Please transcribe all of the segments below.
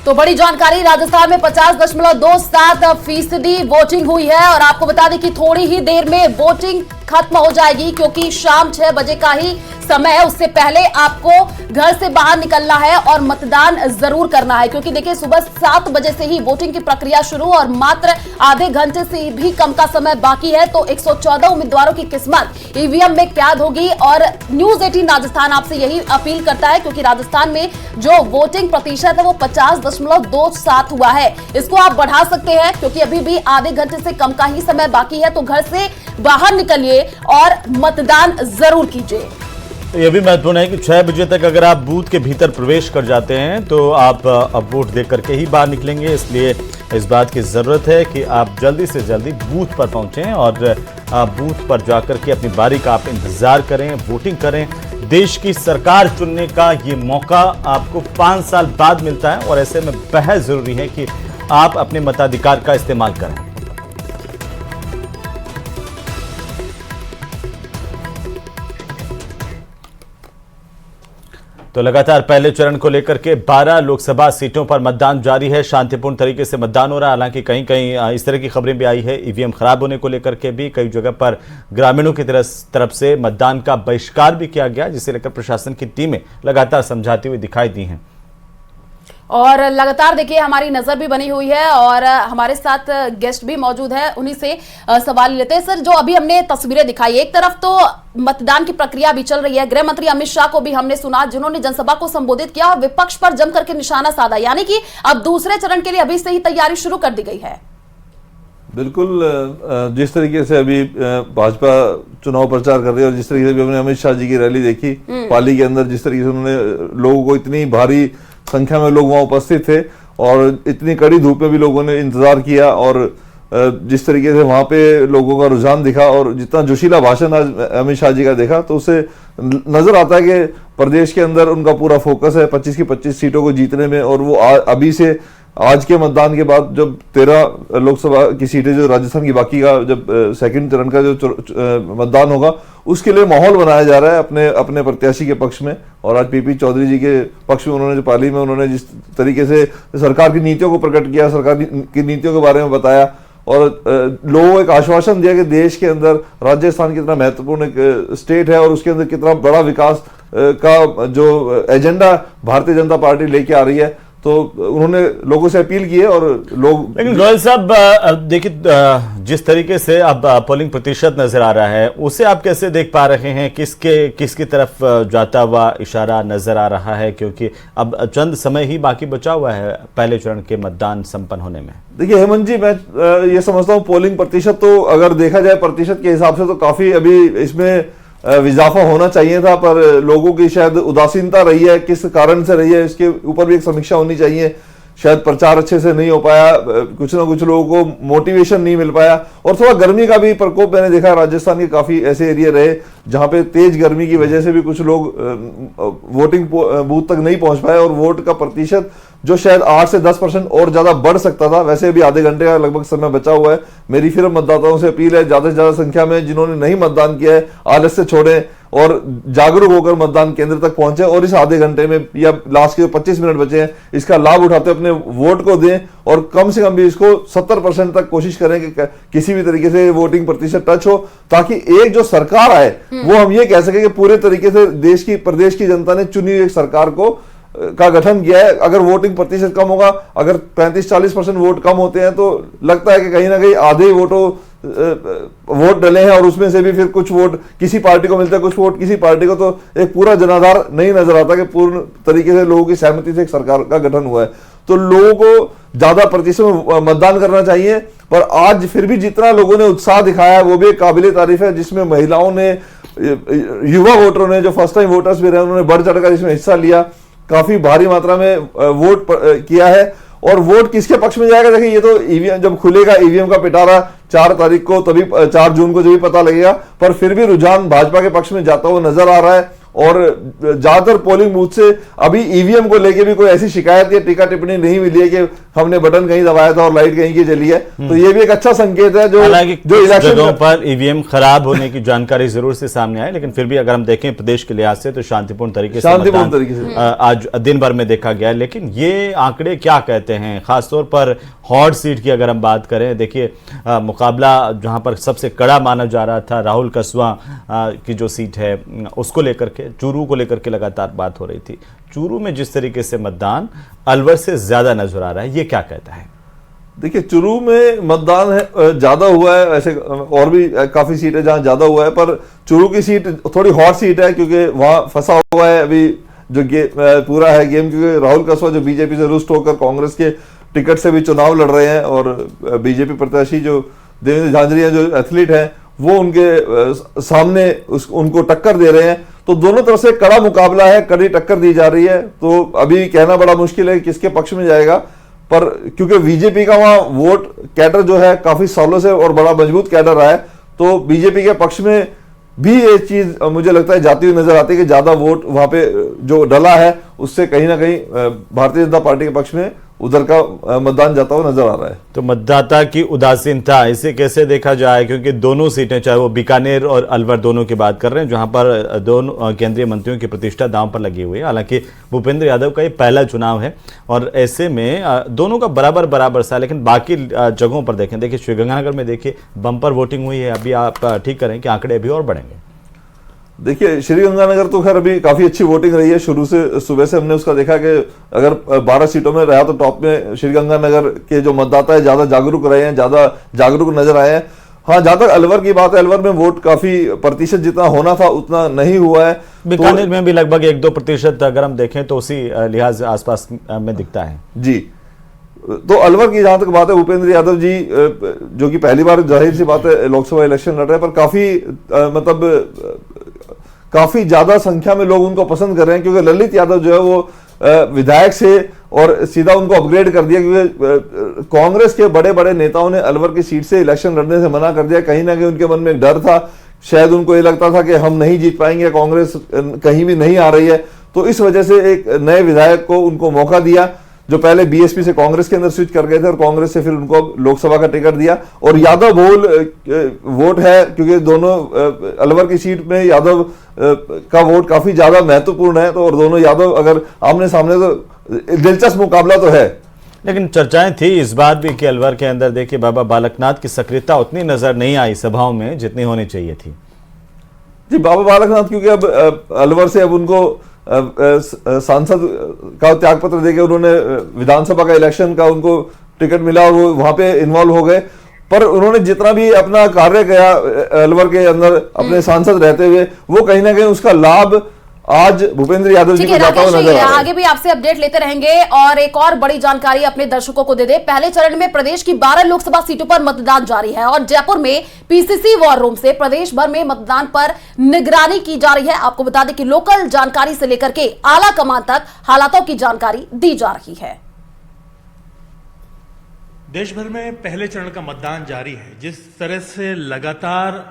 तो बड़ी जानकारी, राजस्थान में 50.27% वोटिंग हुई है और आपको बता दें कि थोड़ी ही देर में वोटिंग खत्म हो जाएगी क्योंकि शाम 6 बजे का ही समय है। उससे पहले आपको घर से बाहर निकलना है और मतदान जरूर करना है क्योंकि देखिए सुबह 7 बजे से ही वोटिंग की प्रक्रिया शुरू और मात्र आधे घंटे से भी कम का समय बाकी है। तो 114 उम्मीदवारों की किस्मत ईवीएम में कैद होगी और न्यूज 18 राजस्थान आपसे यही अपील करता है क्योंकि राजस्थान में जो वोटिंग प्रतिशत है वो 50.27 हुआ है। इसको आप बढ़ा सकते हैं क्योंकि अभी भी आधे घंटे से कम का ही समय बाकी है। तो घर से बाहर निकलिए और मतदान जरूर कीजिए। यह भी महत्वपूर्ण है कि 6 बजे तक अगर आप बूथ के भीतर प्रवेश कर जाते हैं तो आप अब वोट दे करके ही बाहर निकलेंगे। इसलिए इस बात की ज़रूरत है कि आप जल्दी से जल्दी बूथ पर पहुंचें और बूथ पर जाकर के अपनी बारी का आप इंतज़ार करें, वोटिंग करें। देश की सरकार चुनने का ये मौका आपको 5 साल बाद मिलता है और ऐसे में बेहद ज़रूरी है कि आप अपने मताधिकार का इस्तेमाल करें। तो लगातार पहले चरण को लेकर के 12 लोकसभा सीटों पर मतदान जारी है। शांतिपूर्ण तरीके से मतदान हो रहा है। हालांकि कहीं कहीं इस तरह की खबरें भी आई है ईवीएम खराब होने को लेकर के भी कई जगह पर ग्रामीणों की तरफ से मतदान का बहिष्कार भी किया गया, जिसे लेकर प्रशासन की टीमें लगातार समझाती हुई दिखाई दी हैं। और लगातार देखिए हमारी नजर भी बनी हुई है और हमारे साथ गेस्ट भी मौजूद है, उन्हीं से सवाल लेते हैं। सर, जो अभी हमने तस्वीरें दिखाई, एक तरफ तो मतदान की प्रक्रिया भी चल रही है, गृह मंत्री अमित शाह को भी हमने सुना जिन्होंने जनसभा को संबोधित किया और विपक्ष पर जम करके निशाना साधा, यानी कि अब दूसरे चरण के लिए अभी से ही तैयारी शुरू कर दी गई है। बिल्कुल, जिस तरीके से अभी भाजपा चुनाव प्रचार कर रही है और जिस तरीके से हमने अमित शाह जी की रैली देखी पाली के अंदर, जिस तरीके से उन्होंने लोगों को, इतनी भारी संख्या में लोग वहां उपस्थित थे और इतनी कड़ी धूप में भी लोगों ने इंतजार किया और जिस तरीके से वहां पे लोगों का रुझान दिखा और जितना जोशीला भाषण आज अमित शाह जी का देखा, तो उससे नजर आता है कि प्रदेश के अंदर उनका पूरा फोकस है 25 की 25 सीटों को जीतने में। और वो अभी से आज के मतदान के बाद जब 13 लोकसभा की सीटें जो राजस्थान की बाकी का जब सेकंड चरण का जो मतदान होगा, उसके लिए माहौल बनाया जा रहा है अपने प्रत्याशी के पक्ष में। और आज पीपी चौधरी जी के पक्ष में उन्होंने जो पाली में उन्होंने जिस तरीके से सरकार की नीतियों को प्रकट किया, सरकार की नीतियों के बारे में बताया और लोगों को एक आश्वासन दिया कि देश के अंदर राजस्थान कितना महत्वपूर्ण एक स्टेट है और उसके अंदर कितना बड़ा विकास का जो एजेंडा भारतीय जनता पार्टी लेके आ रही है। तो उन्होंने लोगों से अपील की है और लोग, लेकिन गोयल साहब देखिए जिस तरीके से अब पोलिंग प्रतिशत नजर आ रहा है उसे आप कैसे देख पा रहे हैं, किसकी तरफ जाता हुआ इशारा नजर आ रहा है, क्योंकि अब चंद समय ही बाकी बचा हुआ है पहले चरण के मतदान संपन्न होने में। देखिए हेमंत जी, मैं ये समझता हूँ पोलिंग प्रतिशत तो अगर देखा जाए प्रतिशत के हिसाब से तो काफी अभी इसमें इजाफा होना चाहिए था, पर लोगों की शायद उदासीनता रही है, किस कारण से रही है इसके ऊपर भी एक समीक्षा होनी चाहिए। शायद प्रचार अच्छे से नहीं हो पाया, कुछ ना कुछ लोगों को मोटिवेशन नहीं मिल पाया और थोड़ा गर्मी का भी प्रकोप मैंने देखा। राजस्थान के काफी ऐसे एरिया रहे जहां पे तेज गर्मी की वजह से भी कुछ लोग वोटिंग बूथ तक नहीं पहुंच पाए और वोट का प्रतिशत जो शायद 8 से 10% और ज्यादा बढ़ सकता था। वैसे भी आधे घंटे का लगभग समय बचा हुआ है। मेरी फिर मतदाताओं से अपील है, ज्यादा से ज्यादा संख्या में जिन्होंने नहीं मतदान किया है आलस्य छोड़ें और जागरूक होकर मतदान केंद्र तक पहुंचे और इस आधे घंटे में या लास्ट के 25 मिनट बचे हैं इसका लाभ उठाते अपने वोट को दें और कम से कम भी इसको 70% तक कोशिश करें कि किसी भी तरीके से वोटिंग प्रतिशत टच हो, ताकि एक जो सरकार आए वो हम ये कह सके कि पूरे तरीके से प्रदेश की जनता ने चुनी हुई एक सरकार का गठन किया है। अगर वोटिंग प्रतिशत कम होगा, अगर 35-40% वोट कम होते हैं तो लगता है कि कहीं ना कहीं आधे ही वोट डले हैं और उसमें से भी फिर कुछ वोट किसी पार्टी को मिलता है, कुछ वोट किसी पार्टी को, तो एक पूरा जनाधार नहीं नजर आता कि पूर्ण तरीके से लोगों की सहमति से एक सरकार का गठन हुआ है। तो लोगों को ज्यादा प्रतिशत में मतदान करना चाहिए, पर आज फिर भी जितना लोगों ने उत्साह दिखाया है वो भी एक काबिले तारीफ है, जिसमें महिलाओं ने, युवा वोटरों ने, जो फर्स्ट टाइम वोटर्स भी रहे, उन्होंने बढ़ चढ़कर इसमें हिस्सा लिया, काफी भारी मात्रा में वोट किया है। और वोट किसके पक्ष में जाएगा, देखिए ये तो ईवीएम जब खुलेगा, ईवीएम का पिटारा 4 तारीख को, तभी 4 जून को जब भी पता लगेगा, पर फिर भी रुझान भाजपा के पक्ष में जाता हुआ नजर आ रहा है। और ज्यादातर पोलिंग बूथ से अभी ईवीएम को लेके भी कोई ऐसी शिकायत या टीका टिप्पणी नहीं मिली है कि हमने बटन कहीं दबाया था और लाइट कहीं की जली है। तो ये भी एक अच्छा संकेत है जो इलेक्शन जगहों पर ईवीएम खराब होने की जानकारी जरूर से सामने आए, लेकिन फिर भी अगर हम देखें प्रदेश के लिहाज से तो शांतिपूर्ण तरीके से आज दिन भर में देखा गया। लेकिन ये आंकड़े क्या कहते हैं, खासतौर पर हॉट सीट की अगर हम बात करें, देखिए मुकाबला जहां पर सबसे कड़ा माना जा रहा था राहुल कसवा की जो सीट है उसको लेकर के, चूरू को लेकर के लगातार बात हो रही थी। चूरू में जिस तरीके से मतदान अलवर से ज्यादा नजर आ रहा है, ये क्या कहता है? देखिए चूरू में मतदान है ज्यादा हुआ है, ऐसे और भी काफी सीट है जहां ज्यादा हुआ है, पर चूरू की सीट थोड़ी हॉट सीट है क्योंकि वहां फंसा हुआ है अभी जो पूरा है गेम, क्योंकि राहुल कसवा जो बीजेपी से रुष्ट होकर कांग्रेस के टिकट से भी चुनाव लड़ रहे हैं और बीजेपी प्रत्याशी जो देवेंद्र झांझरिया जो एथलीट हैं वो उनके सामने उनको टक्कर दे रहे हैं। तो दोनों तरफ से कड़ा मुकाबला है, कड़ी टक्कर दी जा रही है। तो अभी कहना बड़ा मुश्किल है किसके पक्ष में जाएगा, पर क्योंकि बीजेपी का वहां वोट कैडर जो है काफी सालों से और बड़ा मजबूत कैडर रहा है, तो बीजेपी के पक्ष में भी ये चीज मुझे लगता है जाती हुई नजर आती है कि ज्यादा वोट वहां पे जो डला है उससे कहीं ना कहीं भारतीय जनता पार्टी के पक्ष में उधर का मतदान जाता हुआ नजर आ रहा है। तो मतदाता की उदासीनता इसे कैसे देखा जाए, क्योंकि दोनों सीटें चाहे वो बीकानेर और अलवर दोनों की बात कर रहे हैं जहां पर दोनों केंद्रीय मंत्रियों की प्रतिष्ठा दांव पर लगी हुई है। हालांकि भूपेंद्र यादव का ये पहला चुनाव है और ऐसे में दोनों का बराबर सा, लेकिन बाकी जगहों पर देखें, देखिए श्रीगंगानगर में देखिए बंपर वोटिंग हुई है। अभी आप ठीक करें कि आंकड़े अभी और बढ़ेंगे। देखिए श्रीगंगानगर तो खैर अभी काफी अच्छी वोटिंग रही है, शुरू से सुबह से हमने उसका देखा कि अगर 12 सीटों में रहा तो टॉप में श्रीगंगानगर के जो मतदाता है ज्यादा जागरूक रहे हैं, ज्यादा जागरूक नजर आए हैं। हाँ, जहां तक अलवर की बात है, अलवर में वोट काफी प्रतिशत जितना होना था उतना नहीं हुआ है। बीकानेर में भी लगभग 1-2% अगर हम देखें तो उसी लिहाज आसपास में दिखता है जी। तो अलवर की जहां तक बात है, भूपेंद्र यादव जी जो कि पहली बार जाहिर सी बात है लोकसभा इलेक्शन लड़ रहे हैं, पर काफी ज्यादा संख्या में लोग उनको पसंद कर रहे हैं क्योंकि ललित यादव जो है वो विधायक से और सीधा उनको अपग्रेड कर दिया, क्योंकि कांग्रेस के बड़े बड़े नेताओं ने अलवर की सीट से इलेक्शन लड़ने से मना कर दिया। कहीं ना कहीं उनके मन में एक डर था, शायद उनको ये लगता था कि हम नहीं जीत पाएंगे, कांग्रेस कहीं भी नहीं आ रही है। तो इस वजह से एक नए विधायक को उनको मौका दिया जो पहले बीएसपी से कांग्रेस के अंदर स्विच कर गए थे और कांग्रेस से फिर उनको लोकसभा का टिकट दिया। और यादव बहुल वोट है क्योंकि दोनों अलवर की सीट में यादव का वोट काफी ज्यादा महत्वपूर्ण है। तो और दोनों यादव अगर आमने सामने तो दिलचस्प मुकाबला तो है। लेकिन चर्चाएं थी इस बात भी कि अलवर के अंदर देखिए बाबा बालकनाथ की सक्रियता उतनी नजर नहीं आई सभाओं में जितनी होनी चाहिए थी जी। बाबा बालकनाथ क्योंकि अब अलवर से अब उनको सांसद का त्यागपत्र देके उन्होंने विधानसभा का इलेक्शन का उनको टिकट मिला और वो वहां पे इन्वॉल्व हो गए, पर उन्होंने जितना भी अपना कार्य किया अलवर के अंदर अपने सांसद रहते हुए, वो कहीं ना कहीं उसका लाभ आज भूपेंद्र यादव जी को जाता हुआ नजर आ रहा है। आगे भी आपसे अपडेट लेते रहेंगे और एक और बड़ी जानकारी अपने दर्शकों को दे दे। पहले चरण में प्रदेश की 12 लोकसभा सीटों पर मतदान जारी है और जयपुर में पीसीसी वॉर रूम से प्रदेश भर में मतदान पर निगरानी की जा रही है। आपको बता दें कि लोकल जानकारी से लेकर के आला कमान तक हालातों की जानकारी दी जा रही है। देश भर में पहले चरण का मतदान जारी है। जिस तरह से लगातार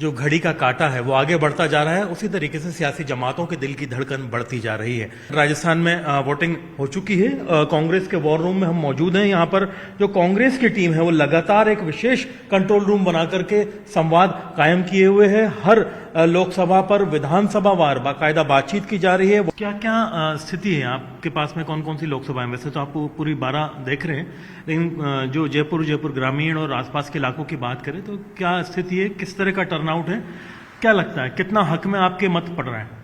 जो घड़ी का काटा है वो आगे बढ़ता जा रहा है, उसी तरीके से सियासी जमातों के दिल की धड़कन बढ़ती जा रही है। राजस्थान में वोटिंग हो चुकी है। कांग्रेस के वॉर रूम में हम मौजूद हैं। यहाँ पर जो कांग्रेस की टीम है वो लगातार एक विशेष कंट्रोल रूम बना करके संवाद कायम किए हुए है। हर लोकसभा पर विधानसभा वार बाकायदा बातचीत की जा रही है। क्या क्या स्थिति है आपके पास में, कौन कौन सी लोकसभाएं? वैसे तो आप पूरी 12 देख रहे हैं, लेकिन जो जयपुर ग्रामीण और आसपास के इलाकों की बात करें तो क्या स्थिति है, किस तरह का टर्नआउट है, क्या लगता है कितना हक में आपके मत पड़ रहा है?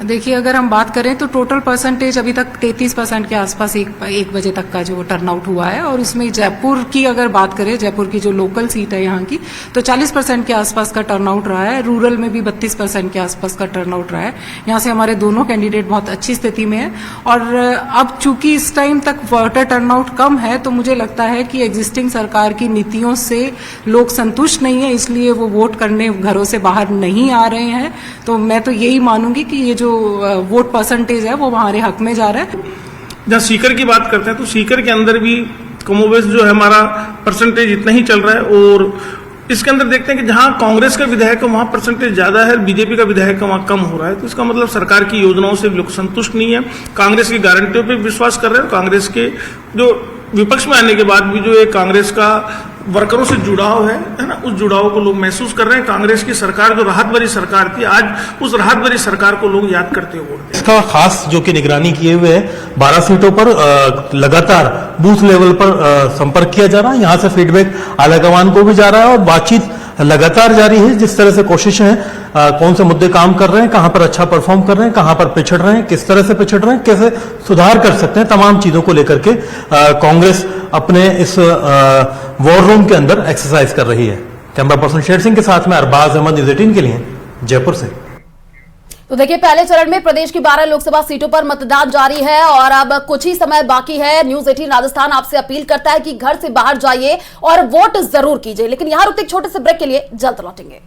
देखिए, अगर हम बात करें तो टोटल परसेंटेज अभी तक 33% के आसपास एक बजे तक का जो टर्नआउट हुआ है, और उसमें जयपुर की अगर बात करें, जयपुर की जो लोकल सीट है यहाँ की, तो 40% के आसपास का टर्नआउट रहा है। रूरल में भी 32% के आसपास का टर्नआउट रहा है। यहाँ से हमारे दोनों कैंडिडेट बहुत अच्छी स्थिति में है। और अब चूंकि इस टाइम तक वोटर टर्नआउट कम है, तो मुझे लगता है कि एग्जिस्टिंग सरकार की नीतियों से लोग संतुष्ट नहीं है, इसलिए वो वोट करने घरों से बाहर नहीं आ रहे हैं। तो मैं तो यही मानूंगी कि ये जो वोट परसेंटेज है वो हमारे हक में जा रहा है। जहाँ सीकर की बात करते हैं तो सीकर के अंदर भी कमोबेश जो है हमारा परसेंटेज इतना ही चल रहा है, और इसके अंदर देखते हैं कि जहां कांग्रेस का विधायक है वहां परसेंटेज ज्यादा है, बीजेपी का विधायक है वहां कम हो रहा है। तो इसका मतलब सरकार की योजनाओं से लोग संतुष्ट नहीं है, कांग्रेस की गारंटियों पे विश्वास कर रहे हैं। कांग्रेस के जो विपक्ष में आने के बाद भी जो एक कांग्रेस का वर्करों से जुड़ाव है ना, उस जुड़ाव को लोग महसूस कर रहे हैं। कांग्रेस की सरकार जो राहत भरी सरकार थी, आज उस राहत भरी सरकार को लोग याद करते हुए वोट दें। इसका खास जो कि निगरानी किए हुए है 12 सीटों पर लगातार बूथ लेवल पर संपर्क किया जा रहा है। यहां से फीडबैक आलाकमान को भी जा रहा है और बातचीत लगातार जारी है। जिस तरह से कोशिशें हैं, कौन से मुद्दे काम कर रहे हैं, कहां पर अच्छा परफॉर्म कर रहे हैं, कहां पर पिछड़ रहे हैं, किस तरह से पिछड़ रहे हैं, कैसे सुधार कर सकते हैं, तमाम चीजों को लेकर के कांग्रेस अपने इस वॉर रूम के अंदर एक्सरसाइज कर रही है। कैमरा पर्सन शेर सिंह के साथ में अरबाज अहमद, न्यूज़ 18 के लिए जयपुर से। तो देखिए, पहले चरण में प्रदेश की 12 लोकसभा सीटों पर मतदान जारी है और अब कुछ ही समय बाकी है। न्यूज़ 18 राजस्थान आपसे अपील करता है कि घर से बाहर जाइए और वोट जरूर कीजिए। लेकिन यहां रुकते एक छोटे से ब्रेक के लिए जल्द लौटेंगे।